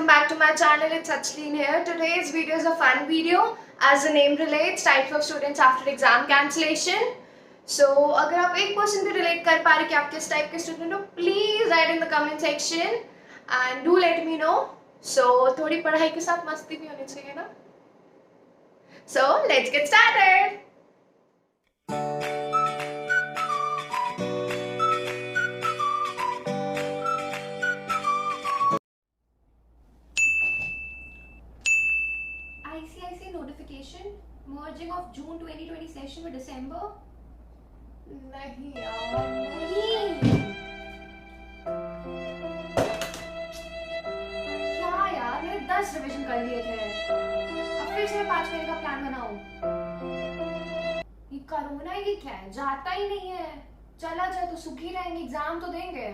welcome back to my channel. It's Achleen here. Today's video is a fun video. As the name relates, types of students after exam cancellation. So, अगर आप एक person पे relate कर पा रहे कि आप किस type के student हो, please write in the comment section and do let me know. So, थोड़ी पढ़ाई के साथ मस्ती भी होनी चाहिए ना? So, let's get started. ICIC notification merging of June 2020 session with December. नहीं यार नहीं क्या यार मैंने 10 रिवीजन कर लिए थे अब फिर से 5 महीने का प्लान बनाऊं ये कोरोना ही क्या है जाता ही नहीं है चला जाए तो सुखी रहेंगे एग्जाम तो देंगे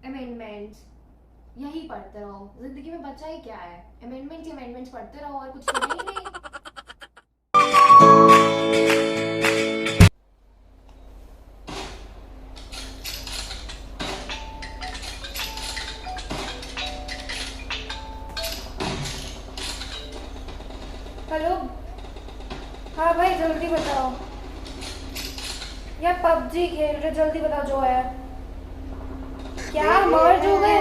अमेंडमेंट्स यही पढ़ते रहो जिंदगी में बचा ही क्या है अमेंडमेंट्स पढ़ते रहो और कुछ तो नहीं हेलो हाँ भाई जल्दी बताओ यार पबजी खेल रहे जल्दी बताओ जो है क्या मर्ज हो गए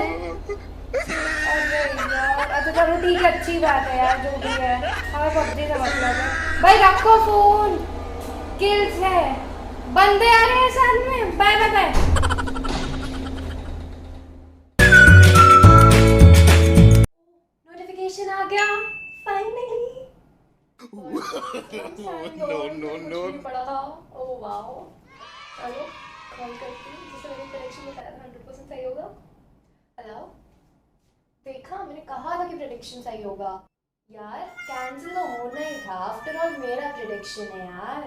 अरे यार अच्छा चलो ठीक है अच्छी बात है यार जो भी है हमें पबजी का मतलब है भाई रखो फोन किल्स है बंदे आ रहे हैं साथ में बाय बाय बाय नोटिफिकेशन आ गया फाइनली no पढ़ा था ओह वाओ चलो कॉल करती हूँ जिससे मैंने प्रेडिक्शन बताया था 100% सही होगा हेलो देखा मैंने कहा था कि प्रेडिक्शन सही होगा यार कैंसिल तो होना ही था आफ्टर ऑल मेरा प्रेडिक्शन है यार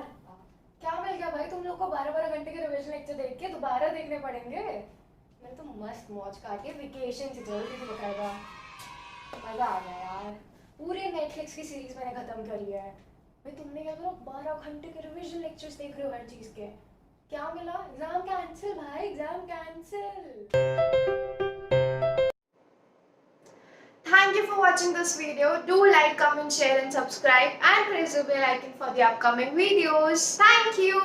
क्या मिल गया भाई तुम लोग को 12-12 घंटे के रिवीजन लेक्चर देख के दोबारा देखने पड़ेंगे मैंने तो मस्त मौज काटी वेकेशन से जल्दी से बताएगा मजा आ गया यार पूरे नेटफ्लिक्स की सीरीज मैंने खत्म करी है भाई तुमने क्या करो 12 घंटे के रिवीजन लेक्चर्स देख रहे हो हर चीज के क्या मिला एग्जाम कैंसिल भाई exam cancel Thank you for watching this video. Do like, comment, share and subscribe and press the bell icon for the upcoming videos. Thank you.